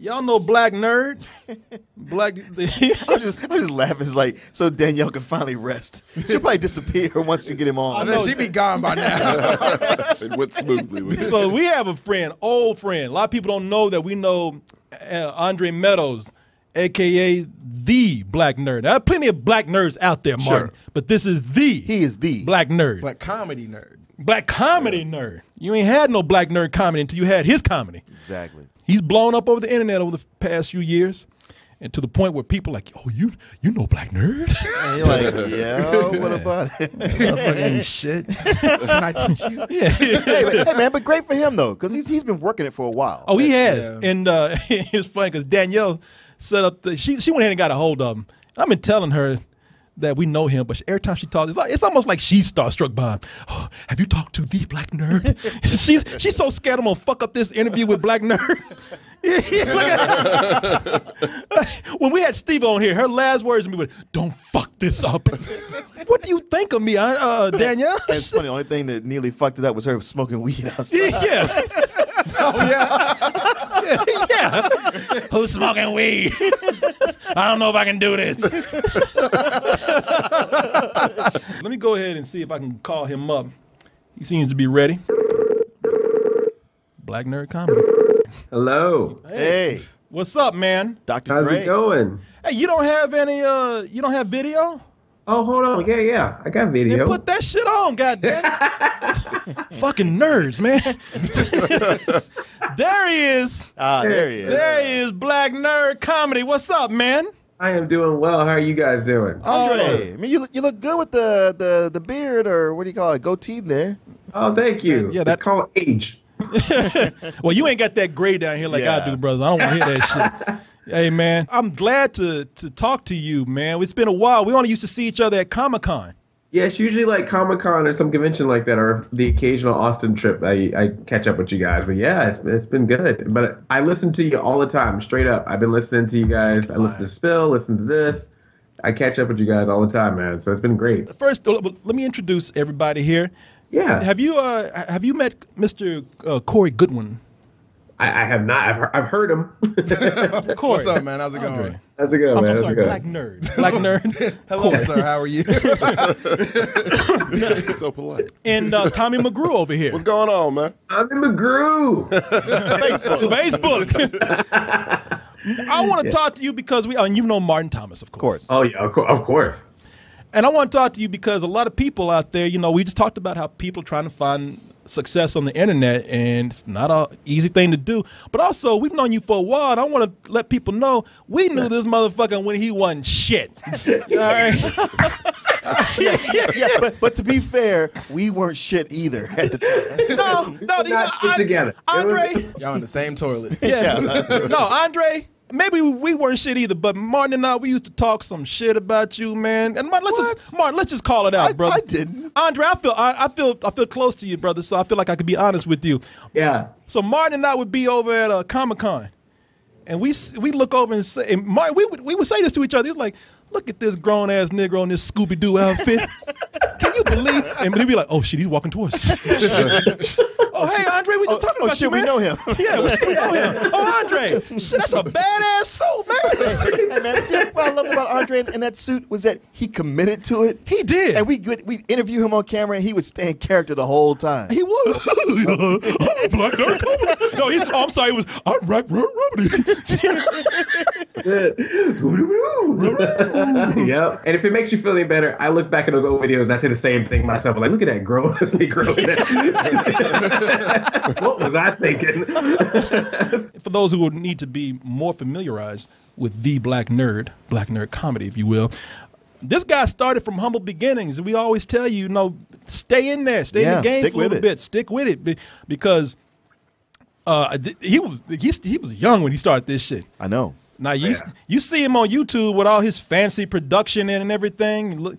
Y'all know Black Nerd? Black. I'm just laughing. It's like, so Danielle can finally rest. She'll probably disappear once you get him on. I know she'd be gone by now. It went smoothly with it. So we have a friend, old friend. A lot of people don't know that we know Andre Meadows, a.k.a. the Black Nerd. There are plenty of Black Nerds out there, Martin. Sure. But this is the. He is the Black Nerd. But comedy nerd. Black comedy nerd. You ain't had no Black Nerd comedy until you had his comedy. Exactly. He's blown up over the internet over the past few years, and to the point where people are like, oh, you know Black Nerd? And you're like, yeah, what about it? Fucking shit. Can I teach you? Yeah. hey, man, but great for him, though, because he's been working it for a while. Oh, he has. Yeah. And it's funny because Danielle set up she went ahead and got a hold of him. I've been telling her that we know him, but every time she talks, it's almost like she's starstruck by him. Oh, have you talked to the Black Nerd? she's so scared I'm gonna fuck up this interview with Black Nerd. When we had Steve on here, her last words to me were, "Don't fuck this up." What do you think of me, Danielle? It's funny. The only thing that nearly fucked it up was her smoking weed outside. Yeah. Oh, yeah. Yeah. Who's smoking weed? I don't know if I can do this. Let me go ahead and see if I can call him up. He seems to be ready. Black Nerd Comedy. Hello. Hey, What's up, man? Dr. How's Dre. it going? Hey, you don't have any, you don't have video? Oh, hold on. Yeah. I got video. Then put that shit on, goddamn. Fucking nerds, man. There he is. There he is. There he is, Black Nerd Comedy. What's up, man? I am doing well. How are you guys doing? Andre, I mean, you look good with the beard, or what do you call it, goatee there. Oh, thank you. Yeah, that- It's called age. Well, you ain't got that gray down here like I Yeah. do, brothers. I don't want to hear that shit. Hey, man, I'm glad to talk to you, man. It's been a while. We only used to see each other at Comic-Con. Yeah, it's usually like Comic-Con or some convention like that, or the occasional Austin trip. I catch up with you guys. But yeah, it's been good. But I listen to you all the time, straight up. I've been listening to you guys. I listen to Spill, listen to this. I catch up with you guys all the time, man. So it's been great. First, let me introduce everybody here. Yeah. Have you met Mr. Corey Goodwin? I have not. I've heard him. What's up, man? How's it going? Andre. How's it going, I'm man? How's sorry, it going? Black Nerd. Black Nerd. Hello, sir. How are you? So polite. And Tommy McGrew over here. What's going on, man? I'm in McGrew. Facebook. I want to talk to you because and you know Martin Thomas, of course. Oh yeah, of course. And I want to talk to you because a lot of people out there, we just talked about how people are trying to find success on the internet, and it's not an easy thing to do. But also, we've known you for a while, and I want to let people know we knew this motherfucker when he wasn't shit. All right? Yeah, but to be fair, we weren't shit either at the time. No, Not shit together. Andre. Y'all in the same toilet. Yeah. No, Andre. Maybe we weren't shit either, but Martin and I, we used to talk some shit about you, man. And Martin, let's just call it out, brother. I didn't. Andre, I feel close to you, brother. So I feel like I could be honest with you. Yeah. So Martin and I would be over at Comic-Con, and we look over and say, and Martin, we would say this to each other. He was like, "Look at this grown ass Negro in this Scooby Doo outfit. Can you believe?" And we'd be like, "Oh shit, he's walking towards us." Oh hey Andre, we just talking about shit, you, man. we know him. Yeah, we know him. Oh Andre, shit, that's a badass suit, man. Hey, man, you know what I loved about Andre in that suit was that he committed to it. He did. And we interview him on camera, and he would stay in character the whole time. He was. I'm a Black Nerd Comedy. No, I'm sorry. It was Yep. And if it makes you feel any better, I look back at those old videos and I say the same thing myself. I'm like, look at that grown Negro. What was I thinking? For those who would need to be more familiarized with the Black Nerd Comedy, if you will, this guy started from humble beginnings. We always tell you, stay in there, stay in the game for a little bit, stick with it, because he was young when he started this shit. I know. Now you see him on YouTube with all his fancy production and everything. Look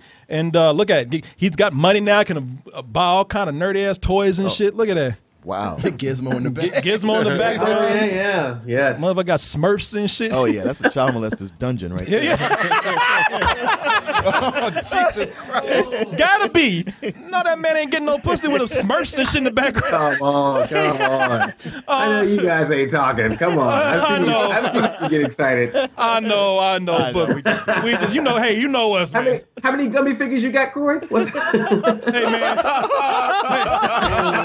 at it. He's got money now. Can buy all kind of nerdy ass toys and shit. Look at that. Wow. Gizmo in the back. Gizmo in the Oh, background. yeah, yes. Motherfucker got Smurfs and shit. Oh yeah, that's a child molester's dungeon right there. Oh, Jesus Christ. Gotta be. No, that man ain't getting no pussy with a Smurfs and shit in the background. Come on. I know you guys ain't talking. Come on. I've seen you get excited. I know, but we just you know, hey, you know us, man. How many gummy figures you got, Corey? Hey, man.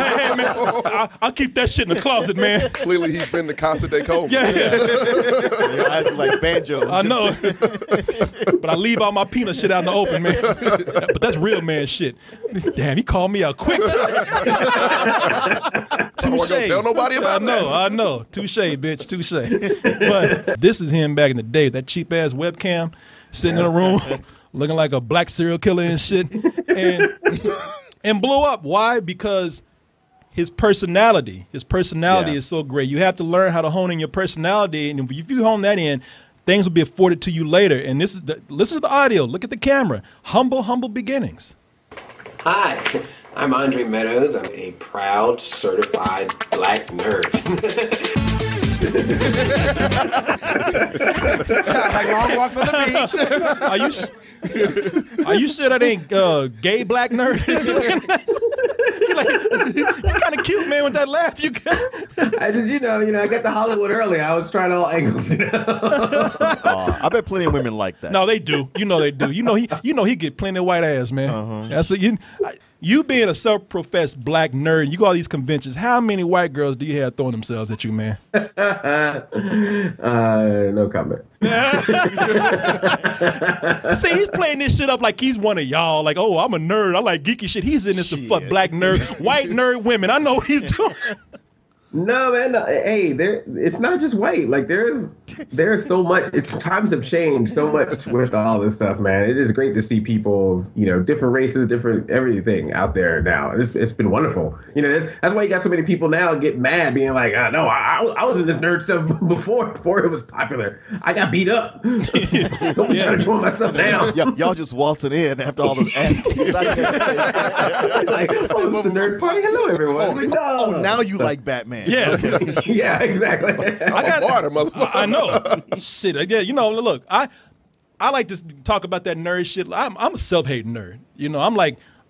Hey, man. I'll keep that shit in the closet, man. Clearly, he's been to Casa de Coleman. Yeah. Your eyes are like banjo. I know. But I leave all my peanut shit out in the open, man. But that's real man shit. Damn, he called me out quick. I wasn't gonna tell nobody about that. I know. Touche, bitch. Touche. But this is him back in the day with that cheap ass webcam, sitting in a room, looking like a black serial killer and shit, and blew up. Why? Because his personality is so great. You have to learn how to hone in your personality, and if you hone that in, things will be afforded to you later. And listen to the audio. Look at the camera. Humble beginnings. Hi, I'm Andre Meadows. I'm a proud, certified black nerd. Like long walks on the beach. Are you sure that ain't gay black nerd? You're kind of cute, man, with that laugh. You got. I just, I got to Hollywood early. I was trying all angles. I bet plenty of women like that. No, they do. They do. He get plenty of white ass, man. That's you being a self-professed black nerd. You go to all these conventions. How many white girls do you have throwing themselves at you, man? No comment. See, he's playing this shit up like he's one of y'all. Like, oh, I'm a nerd. I like geeky shit. He's in this to fuck black nerd, white nerd women. I know what he's doing. No, man. No. Hey, it's not just white. Like there's so much. Times have changed so much with all this stuff, man. It is great to see people, different races, different everything out there now. It's been wonderful. That's why you got so many people now get mad, being like, no, I was in this nerd stuff before it was popular. I got beat up. Don't be trying to join my stuff now. Y'all just waltzing in after all those ass kicks. It's like, oh, it's the nerd party. Hello, everyone. Oh, now you like Batman. Yeah. Okay. Yeah, exactly. I know. Shit. Yeah, look, I like to talk about that nerd shit. I'm a self-hating nerd.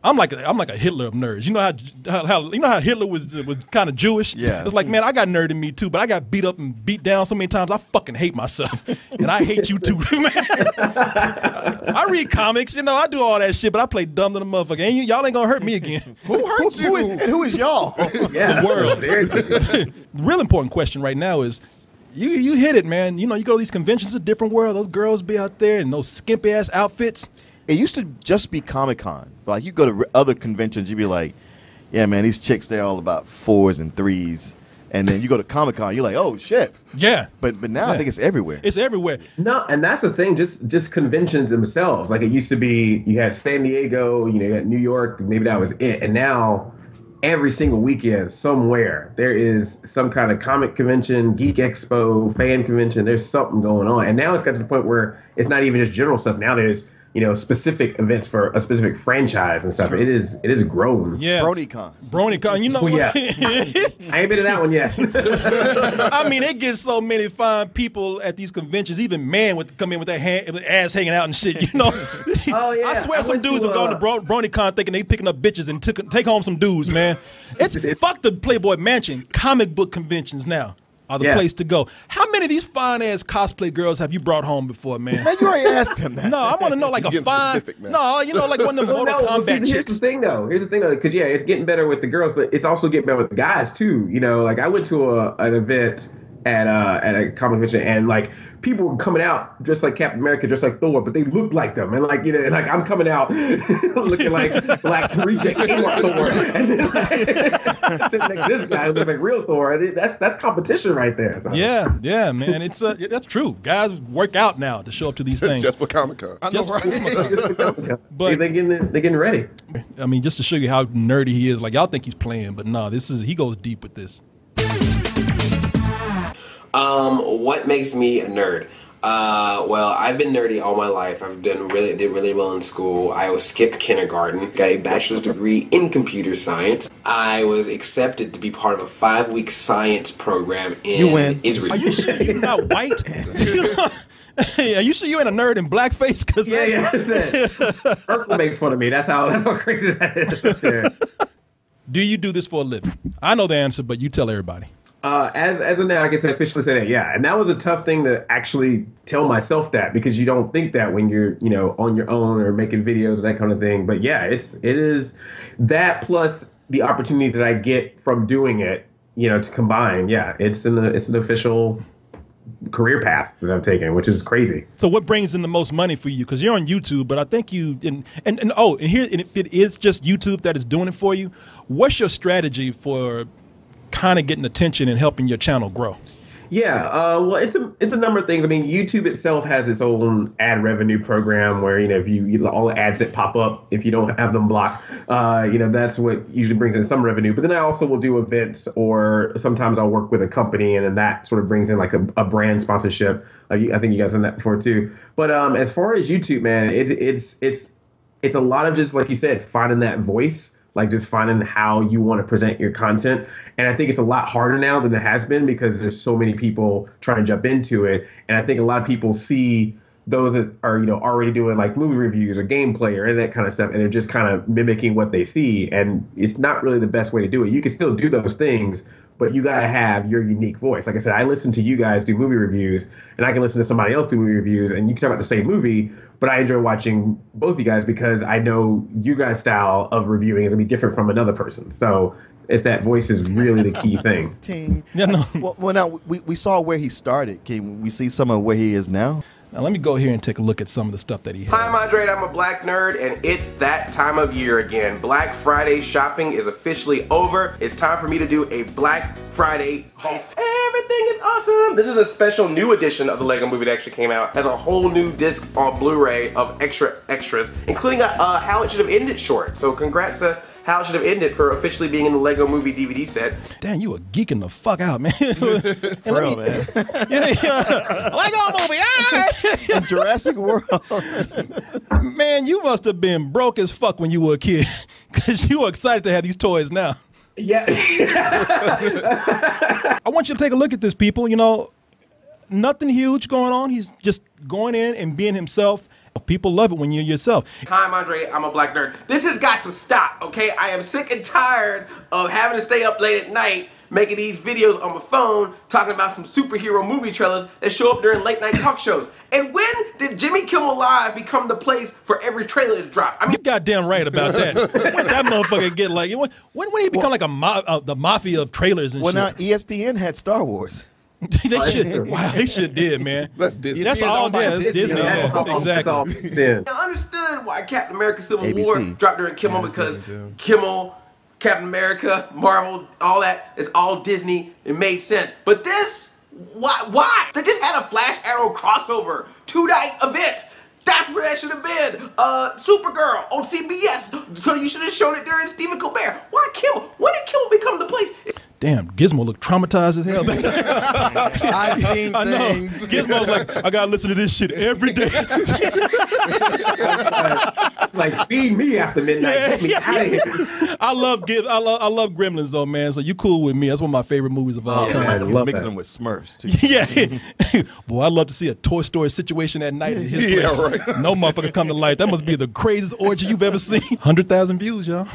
I'm like a Hitler of nerds. You know how Hitler was kind of Jewish? Yeah. It's like, man, I got nerd in me too, but I got beat up and beat down so many times I fucking hate myself. And I hate you too, man. I read comics, I do all that shit, but I play dumb to the motherfucker. And y'all ain't gonna hurt me again. Who hurts you? Who is y'all? Yeah. The world. Seriously. The real important question right now is, you hit it, man. You go to these conventions, a different world. Those girls be out there in those skimpy ass outfits. It used to just be Comic-Con. Like, you go to other conventions, you'd be like, yeah, man, these chicks, they're all about 4s and 3s. And then you go to Comic-Con, you're like, oh, shit. Yeah. But now I think it's everywhere. It's everywhere. No, and that's the thing, just conventions themselves. Like, it used to be, you had San Diego, you had New York, maybe that was it. And now, every single weekend, somewhere, there is some kind of comic convention, geek expo, fan convention. There's something going on. And now it's got to the point where it's not even just general stuff. Now there's specific events for a specific franchise and stuff. It is grown. Yeah. BronyCon. Oh, yeah. I ain't been to that one yet. I mean, it gets so many fine people at these conventions. Even men would come in with their ass hanging out and shit. Oh yeah. I swear, some dudes have gone to BronyCon thinking they picking up bitches and take home some dudes. Man, it's fuck the Playboy Mansion. Comic book conventions now are the place to go. How many of these fine ass cosplay girls have you brought home before, man? Man, you already asked him that. No, I want to know like a fine. Specific, man. No, like one of them Mortal Kombat Here's chicks. the thing though, because it's getting better with the girls, but it's also getting better with the guys too. Like I went to an event at a comic convention, and like people were coming out dressed like Captain America, dressed like Thor, but they looked like them, and like like I'm coming out looking like Black Reject Kmart Thor, and then like, sitting next to this guy who looks like real Thor. That's competition right there. So. Yeah, man. It's that's true. Guys work out now to show up to these things. Just for Comic-Con. I know, right? But they're getting ready. I mean, just to show you how nerdy he is. Like y'all think he's playing, but no, he goes deep with this. What makes me a nerd? Well, I've been nerdy all my life. Did really well in school. I skipped kindergarten, got a bachelor's degree in computer science. I was accepted to be part of a 5-week science program in Israel. Are you sure you're not white? Hey, are you sure you ain't a nerd in blackface? Cause Yeah, that's it. Urkel makes fun of me. That's how crazy that is. Yeah. Do you do this for a living? I know the answer, but you tell everybody. As of now, I guess I officially say that, yeah. And that was a tough thing to actually tell myself that, because you don't think that when you're, on your own or making videos or that kind of thing. But yeah, it is that plus the opportunities that I get from doing it, to combine. Yeah, it's an official career path that I'm taking, which is crazy. So what brings in the most money for you? Because you're on YouTube, but I think and if it is just YouTube that is doing it for you, what's your strategy for kind of getting attention and helping your channel grow? Yeah, well, it's a number of things. I mean, YouTube itself has its own ad revenue program where, if you all the ads that pop up, if you don't have them blocked, that's what usually brings in some revenue. But then I also will do events, or sometimes I'll work with a company, and then that sort of brings in like a brand sponsorship. I think you guys done that before too. But as far as YouTube, man, it's a lot of just, like you said, finding that voice. Like just finding how you want to present your content. And I think it's a lot harder now than it has been, because there's so many people trying to jump into it. And I think a lot of people see those that are, already doing like movie reviews or gameplay or that kind of stuff, and they're just kind of mimicking what they see. And it's not really the best way to do it. You can still do those things, but you got to have your unique voice. Like I said, I listen to you guys do movie reviews, and I can listen to somebody else do movie reviews, and you can talk about the same movie, but I enjoy watching both of you guys because I know you guys' style of reviewing is going to be different from another person. So it's that voice is really the key thing. Yeah, no. Well, now, we saw where he started. Can we see some of where he is now? Now, let me go here and take a look at some of the stuff that he has. Hi, I'm Andre, and I'm a black nerd, and it's that time of year again. Black Friday shopping is officially over. It's time for me to do a Black Friday heist. Everything is awesome. This is a special new edition of the Lego Movie that actually came out. It has a whole new disc on Blu-ray of extras, including a How It Should Have Ended short. So congrats to How It Should Have Ended for officially being in the Lego Movie DVD set. Damn, you were geeking the fuck out, man. Bro, man. Lego Movie, Jurassic World. Man, you must have been broke as fuck when you were a kid, because you were excited to have these toys now. Yeah. I want you to take a look at this, people. Nothing huge going on. He's just going in and being himself. People love it when you're yourself. Hi, I'm Andre. I'm a black nerd. This has got to stop, okay? I am sick and tired of having to stay up late at night making these videos on my phone talking about some superhero movie trailers that show up during late night talk shows. And when did Jimmy Kimmel Live become the place for every trailer to drop? I mean, you're goddamn right about that. When that motherfucker get like, when he become like the mafia of trailers and shit? Well, now ESPN had Star Wars. They should did, man. That's Disney. That's all. Yeah, that's Disney. Exactly. I understood why Captain America Civil War dropped during Kimmel, because Kimmel, Captain America, Marvel, all that, it's all Disney. It made sense. But this, why? They just had a Flash Arrow crossover 2-night event. That's where that should have been. Supergirl on CBS. So you should have shown it during Stephen Colbert. Why Kimmel? When did Kimmel become the place? Damn, Gizmo looked traumatized as hell. I've seen I know. things. Gizmo's like, I gotta listen to this shit every day. Like, feed me after midnight. Get me out of here. I love Gremlins though, man. So you cool with me? That's one of my favorite movies of all time. He's mixing them with Smurfs too. Yeah. Boy, I'd love to see a Toy Story situation at night at his place. Right. No motherfucker come to life. That must be the craziest orgy you've ever seen. 100,000 views, y'all.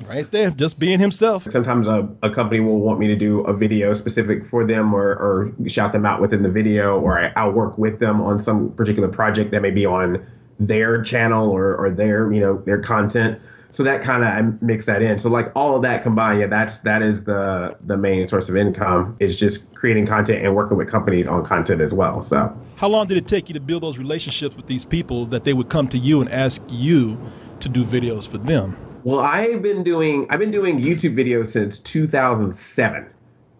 Right there, just being himself. Sometimes a company will want me to do a video specific for them, or shout them out within the video, or I'll work with them on some particular project that may be on their channel or their content. So that kind of, I mix that in. So like all of that combined, that is the main source of income, is just creating content and working with companies on content as well. So how long did it take you to build those relationships with these people that they would come to you and ask you to do videos for them? Well, I've been doing YouTube videos since 2007,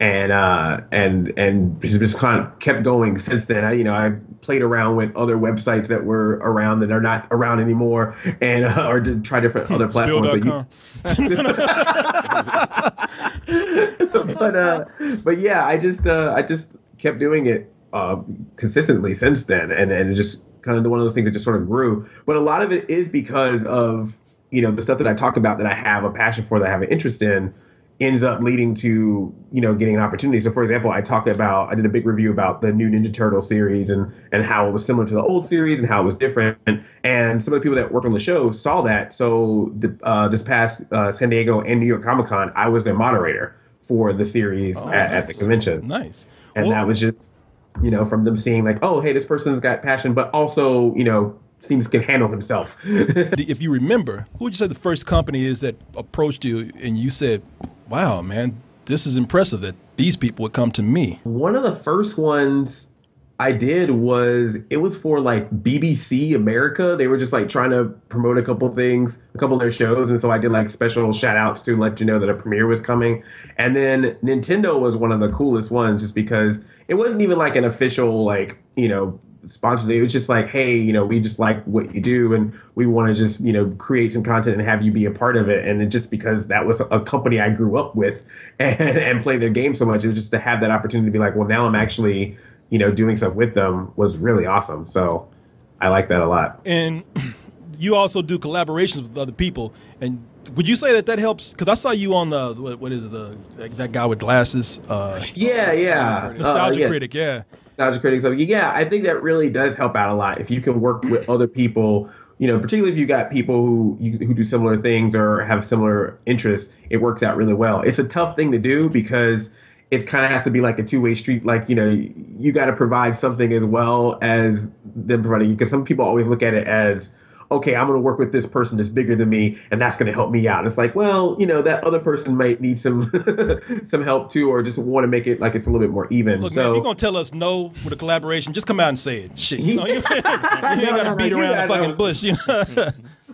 and just kind of kept going since then. I played around with other websites that were around that are not around anymore, and or to try different other platforms. But yeah, I just kept doing it. consistently since then, and it's just kind of one of those things that just sort of grew. But a lot of it is because of the stuff that I talk about that I have a passion for, that I have an interest in, ends up leading to getting an opportunity. So for example, I did a big review about the new Ninja Turtle series and how it was similar to the old series and how it was different, and some of the people that worked on the show saw that. So this past San Diego and New York Comic-Con, I was their moderator for the series at the convention. Nice. And that was just from them seeing like, oh, hey, this person's got passion, but also seems can handle himself. If you remember, who would you say the first company is that approached you and you said, wow, man, this is impressive that these people would come to me? One of the first ones I did was for like BBC America. They were just like trying to promote a couple of their shows. And so I did like special shout outs to let you know that a premiere was coming. And then Nintendo was one of the coolest ones just because it wasn't even like an official, sponsored. It was just like, hey, we just like what you do and we want to just, create some content and have you be a part of it. And it just because that was a company I grew up with and played their game so much, it was just to have that opportunity to be like, well, now I'm actually, doing stuff with them was really awesome. So I like that a lot. And you also do collaborations with other people. And would you say that helps? Because I saw you on the, what is it, that guy with glasses? Nostalgia Critic, yeah. Nostalgia Critic. So yeah, I think that really does help out a lot. If you can work with other people, particularly if you got people who do similar things or have similar interests, it works out really well. It's a tough thing to do because it kind of has to be like a two-way street. Like, you got to provide something as well as them providing you. Because some people always look at it as, okay, I'm going to work with this person that's bigger than me, and that's going to help me out. And it's like, well, that other person might need some some help too, or just want to make it like it's a little bit more even. Look, man, if you're going to tell us no with a collaboration, just come out and say it. Shit, you ain't got to beat around the fucking bush.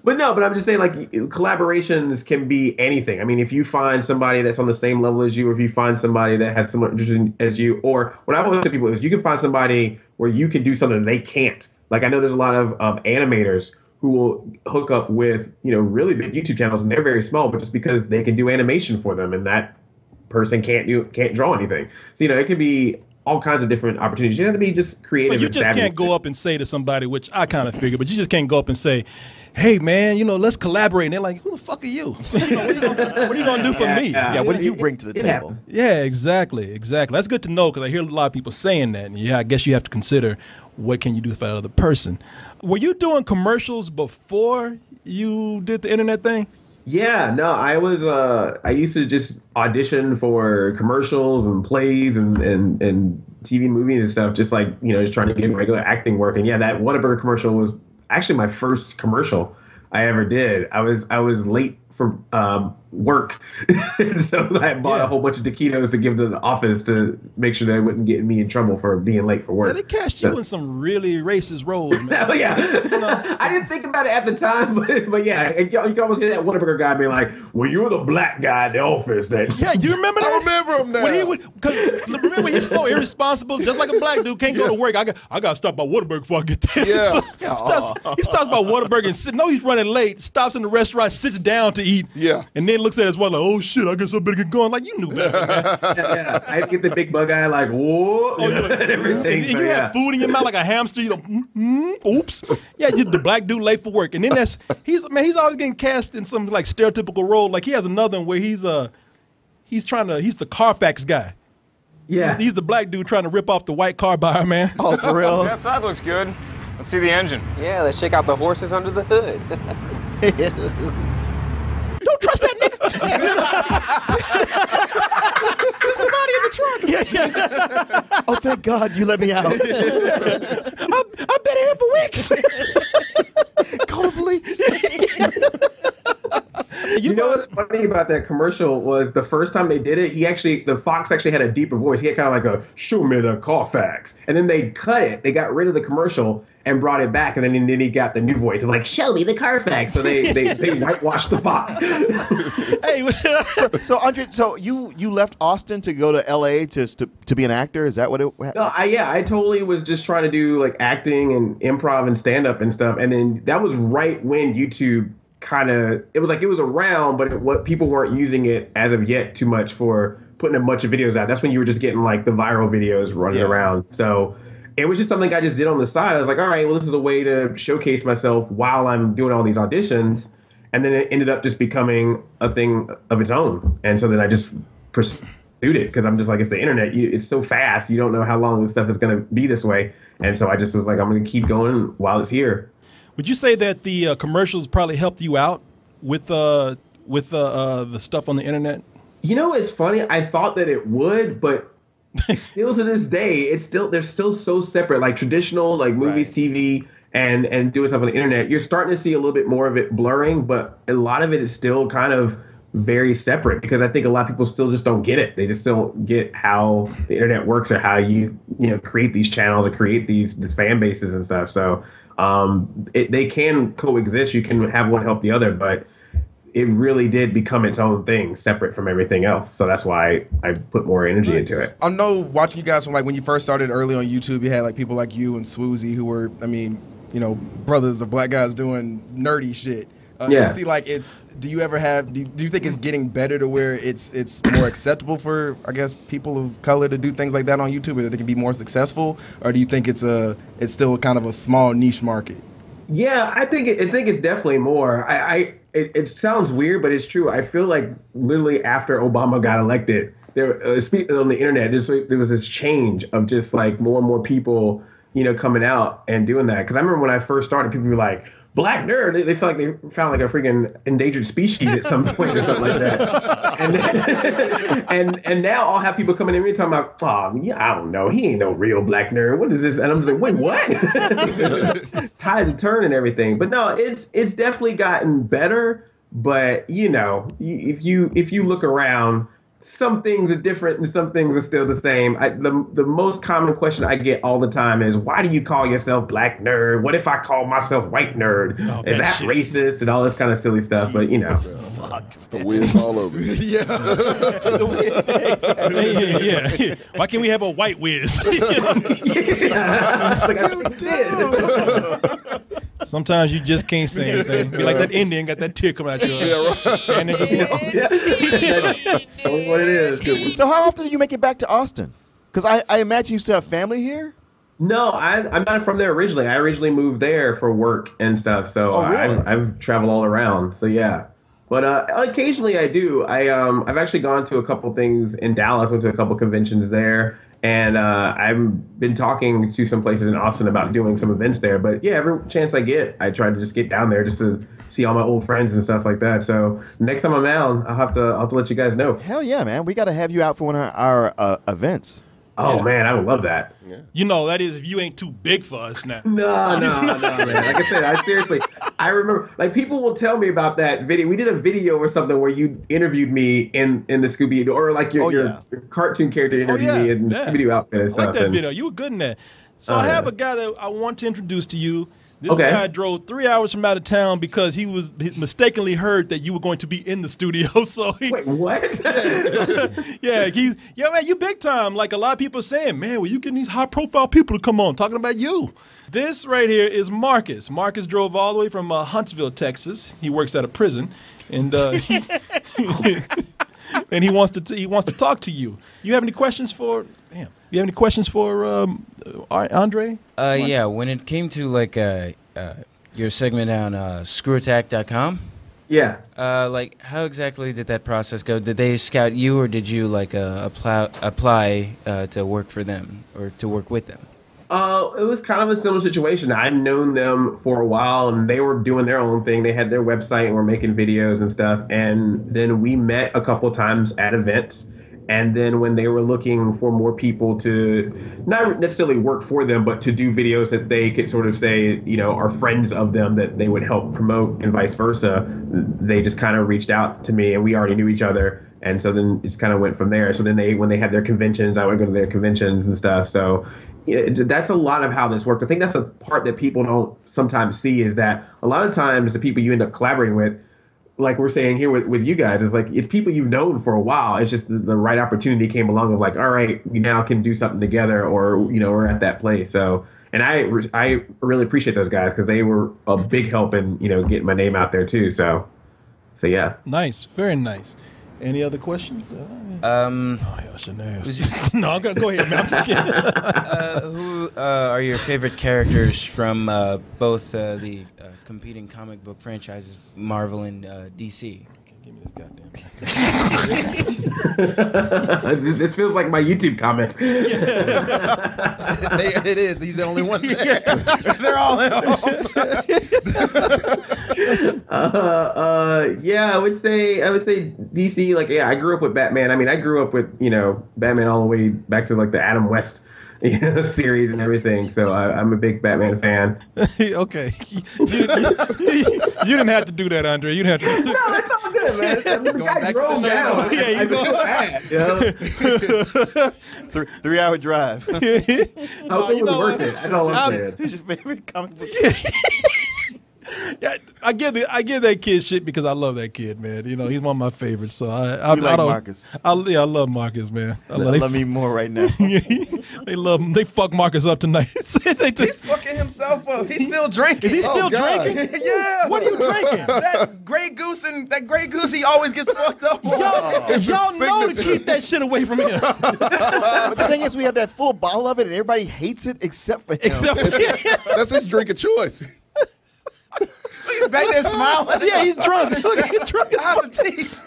But I'm just saying, like, collaborations can be anything. I mean, if you find somebody that's on the same level as you, or if you find somebody that has similar interests as you, or what I always tell people is you can find somebody where you can do something they can't. Like, I know there's a lot of animators who will hook up with, really big YouTube channels, and they're very small, but just because they can do animation for them, and that person can't draw anything. So, it could be all kinds of different opportunities. You have to be just creative. So you just can't go up and say to somebody, which I kind of figured, but you just can't go up and say, hey, man, let's collaborate. And they're like, who the fuck are you? What are you going to do for me? Yeah, what do you bring to the table? Happens. Yeah, exactly. That's good to know because I hear a lot of people saying that. And I guess you have to consider what can you do for that other person. Were you doing commercials before you did the internet thing? Yeah, no, I used to just audition for commercials and plays and TV movies and stuff, just like, just trying to get regular acting work. And yeah, that Whataburger commercial was actually my first commercial I ever did. I was late for work, so I bought a whole bunch of taquitos to give to the office to make sure they wouldn't get me in trouble for being late for work. Yeah, they cast you in some really racist roles, man. Oh, yeah. I didn't think about it at the time, but yeah, you can almost hear that Whataburger guy being like, well, you're the black guy at the office. Yeah, you remember that? I remember him now. Remember, he's so irresponsible, just like a black dude can't go to work. I got to stop by Whataburger before I get there. Yeah. He stops by Whataburger and he's running late, stops in the restaurant, sits down to eat, and then looks at his watch like, oh shit, I guess I better get going. Like, you knew better, man. Yeah. I had to get the big bug eye, like, whoa, everything. You have food in your mouth like a hamster. Oops. Yeah, just the black dude late for work, and then he's always getting cast in some like stereotypical role. Like he has another one where he's the Carfax guy. Yeah, he's the black dude trying to rip off the white car buyer, man. Oh, for real? The outside looks good. Let's see the engine. Yeah, let's check out the horses under the hood. Don't trust that nigga. There's a body in the trunk. Yeah. Oh, thank God you let me out. I've been here for weeks. Call the police. You know what's funny about that commercial was the first time they did it, the Fox actually had a deeper voice. He had kind of like a show me the Carfax. And then they cut it. They got rid of the commercial and brought it back. And then he got the new voice of like, show me the Carfax. So they whitewashed the Fox. Hey, so Andre, so you left Austin to go to LA to be an actor? Is that what it happened? No, I totally was just trying to do like acting and improv and stand up and stuff. And then that was right when YouTube it was around, but people weren't using it as of yet too much for putting a bunch of videos out. That's when you were just getting like the viral videos running around. So it was just something I just did on the side. I was like, all right, well, this is a way to showcase myself while I'm doing all these auditions. And then it ended up just becoming a thing of its own. And so then I just pursued it because I'm just like, it's the internet. It's so fast. You don't know how long this stuff is going to be this way. And so I just was like, I'm going to keep going while it's here. Would you say that the commercials probably helped you out with the stuff on the internet? You know, it's funny. I thought that it would, but still to this day, they're still so separate. Like traditional, like movies, TV, and doing stuff on the internet. You're starting to see a little bit more of it blurring, but a lot of it is still kind of very separate because I think a lot of people still just don't get it. They just don't get how the internet works or how you create these channels or create these fan bases and stuff. So they can coexist. You can have one help the other, but it really did become its own thing, separate from everything else. So that's why I put more energy into it. I know watching you guys from like when you first started early on YouTube, you had like people like you and Swoozy who were, I mean, brothers or black guys doing nerdy shit. You see, like do you ever have? Do you think it's getting better to where it's more acceptable for, I guess, people of color to do things like that on YouTube, or that they can be more successful, or do you think it's still kind of a small niche market? Yeah, I think it's definitely more. It sounds weird, but it's true. I feel like literally after Obama got elected, on the internet, there was this change of just like more and more people, coming out and doing that. Because I remember when I first started, people were like, "Black nerd." They felt like they found like a freaking endangered species at some point or something like that. And now I'll have people coming in and talking about, "Oh, yeah, I don't know. He ain't no real black nerd. What is this?" And I'm just like, "Wait, what?" Tides of turn and everything. But no, it's definitely gotten better. But if you look around, some things are different and some things are still the same. The most common question I get all the time is, why do you call yourself black nerd? What if I call myself white nerd? Is that racist? And all this kind of silly stuff. But, It's the whiz all over. Yeah. Yeah. Why can't we have a white whiz? Sometimes you just can't say anything. Be like that Indian got that tear coming out your eyes. And then just That's what it is. So how often do you make it back to Austin? Because I imagine you still have family here? No, I'm not from there originally. I originally moved there for work and stuff. So really? I've traveled all around. So yeah. But occasionally I do. I've actually gone to a couple things in Dallas, went to a couple conventions there. And I've been talking to some places in Austin about doing some events there. But yeah, every chance I get, I try to just get down there just to see all my old friends and stuff like that. So next time I'm down, I'll have to let you guys know. Hell yeah, man. We got to have you out for one of our events. Oh, man, I would love that. Yeah. That is if you ain't too big for us now. No, man. Like I said, I remember, like, people will tell me about that video. We did a video or something where you interviewed me in the Scooby-Doo, or like your cartoon character interviewed me in the Scooby-Doo outfit and stuff. I like that video. You were good in that. So I have a guy that I want to introduce to you. This guy drove 3 hours from out of town because he mistakenly heard that you were going to be in the studio. So wait, what? Man, you big time. Like a lot of people are saying, man, well, you getting these high profile people to come on talking about you. This right here is Marcus. Marcus drove all the way from Huntsville, Texas. He works at a prison, and and he wants to talk to you. You have any questions for? Damn. You have any questions for Andre? Yeah. When it came to like your segment on screwattack.com. Yeah. Like how exactly did that process go? Did they scout you, or did you like apply to work for them or to work with them? It was kind of a similar situation. I've known them for a while, and they were doing their own thing. They had their website and were making videos and stuff. And then we met a couple times at events. And then when they were looking for more people to not necessarily work for them, but to do videos that they could sort of say, are friends of them that they would help promote and vice versa, they just kind of reached out to me, and we already knew each other. And so then it just kind of went from there. So then when they had their conventions, I would go to their conventions and stuff. So that's a lot of how this worked. I think that's a part that people don't sometimes see, is that a lot of times the people you end up collaborating with, like we're saying here with you guys, is like it's people you've known for a while. It's just the right opportunity came along of like, all right, we now can do something together, or we're at that place. So, and I really appreciate those guys because they were a big help in getting my name out there too. So yeah. Nice, very nice. Any other questions? Um, Oh, I shouldn't ask. No, go ahead, man. I'm just kidding. Who are your favorite characters from both the competing comic book franchises, Marvel and DC? Give me this goddamn. This feels like my YouTube comments. It is. He's the only one there. They're all him. Yeah, I would say DC. Like, yeah, I grew up with Batman. I mean, I grew up with Batman all the way back to like the Adam West series and everything. So I'm a big Batman fan. Okay, you didn't have to do that, Andre. You didn't have to. No, it's all good, man. I mean, the guy drove down. Yeah, you go. Bad, 3-hour drive. I hope it was worth it. That's all I'm saying. Who's your favorite comic book? Yeah, I give that kid shit because I love that kid, man. You know, he's one of my favorites. So I like don't, Marcus. I love Marcus, man. I love me more right now. They love him. They fuck Marcus up tonight. He's fucking himself up. He's still drinking. He's still drinking? Yeah. What are you drinking? That Grey Goose he always gets fucked up. Y'all know to keep that shit away from him. But the thing is, we have that full bottle of it, and everybody hates it except for him. That's his drink of choice. He's back there smiling. Yeah, he's drunk. He's drunk. How's the teeth?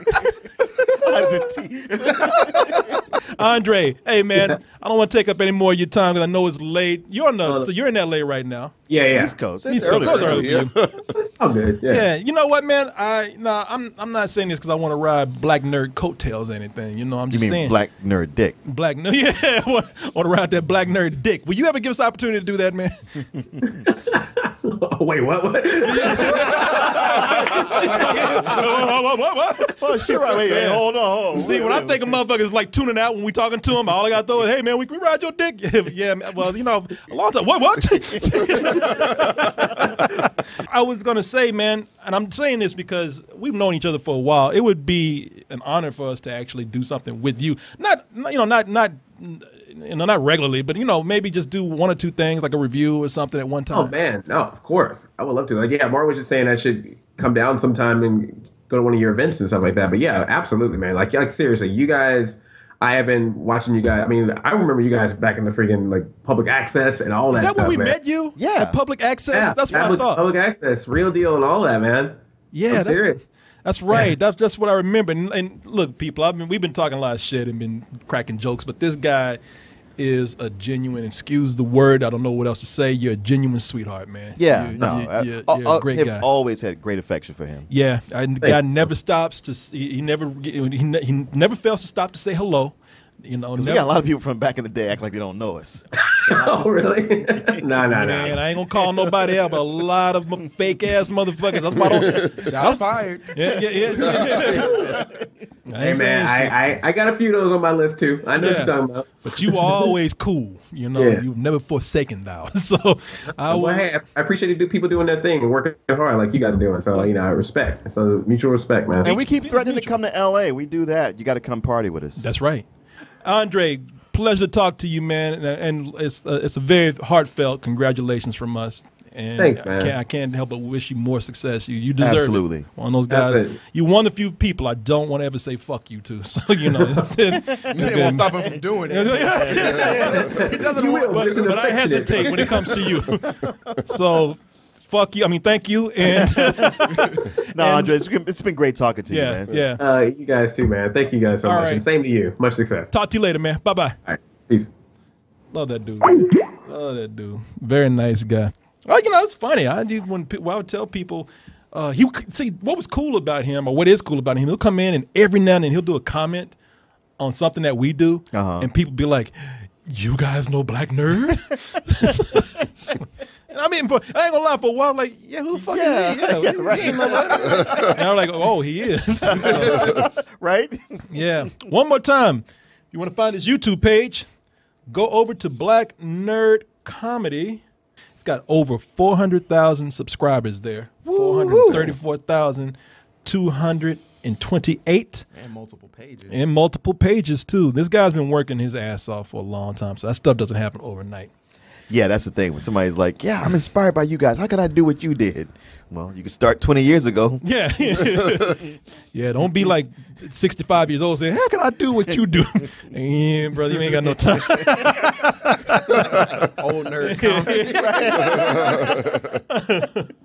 Andre, hey man, I don't want to take up any more of your time because I know it's late. You're in LA right now. Yeah. East Coast. East Coast. Early, Early for you. It's all good. Yeah, you know what, man? I'm not saying this because I want to ride black nerd coattails or anything. You know, I'm You just mean saying black nerd dick? black nerd. Yeah, I want to ride that black nerd dick. Will you ever give us the opportunity to do that, man? Wait, what? Oh, shit, right. Wait, hold on. See, when I think of motherfuckers like tuning out when we talking to them, all I got to throw is, hey, man, we ride your dick? Yeah, man, well, you know, a long time. What? I was going to say, man, and I'm saying this because we've known each other for a while. It would be an honor for us to actually do something with you. Not regularly, but maybe just do one or two things like a review or something at one time. Oh man, no, of course, I would love to. Like, yeah, Mark was just saying I should come down sometime and go to one of your events and stuff like that. But yeah, absolutely, man. Like seriously, you guys. I have been watching you guys. I mean, I remember you guys back in the freaking like public access and all that stuff. Is that where we man. met you? Yeah, at public access. Yeah, that's what I thought. Public access, real deal, and all that, man. Yeah, that's serious. That's right. That's just what I remember. And look, people, we've been talking a lot of shit and been cracking jokes, but this guy is a genuine, excuse the word, I don't know what else to say. You're a genuine sweetheart, man. Yeah, you're a great guy. I've always had great affection for him. Yeah, the guy never stops to. He never fails to stop to say hello. We got a lot of people from back in the day act like they don't know us. Oh, really? No. Man, I ain't gonna call nobody out, but a lot of fake ass motherfuckers. That's why I don't. Shots fired. Yeah. Hey man, I got a few of those on my list too. I know what you're talking about. But you always cool. You've never forsaken thou. So I appreciate people doing their thing and working hard like you guys are doing. So I respect. So mutual respect, man. And we keep threatening to come to LA. We do that. You got to come party with us. That's right. Andre, pleasure to talk to you, man. And it's a very heartfelt congratulations from us. And thanks, man. I can't help but wish you more success. You deserve Absolutely. it. One of those guys. You one of the few people I don't want to ever say fuck you to. So it won't stop him from doing it. He doesn't want, but I hesitate when it comes to you. So fuck you. I mean, thank you. And Andre, it's been great talking to you, man. Yeah. You guys too, man. Thank you guys so much. Right. And same to you. Much success. Talk to you later, man. Bye-bye. All right. Peace. Love that dude. Love that dude. Very nice guy. Well, it's funny. I would tell people, see what was cool about him, or what is cool about him. He'll come in and every now and then he'll do a comment on something that we do, and people be like, "You guys know Black Nerd?" And I mean, I ain't gonna lie. For a while, like, yeah, who the fuck is he? Yeah, right. And I'm like, oh, he is. So, right? Yeah. One more time, if you want to find his YouTube page, go over to Black Nerd Comedy. Got over 400,000 subscribers there. 434,228. And multiple pages. And multiple pages, too. This guy's been working his ass off for a long time, so that stuff doesn't happen overnight. Yeah, that's the thing. When somebody's like, yeah, I'm inspired by you guys. How can I do what you did? Well, you can start 20 years ago. Yeah. Yeah, don't be like 65 years old saying, how can I do what you do? Yeah, brother, you ain't got no time. Old nerd comedy.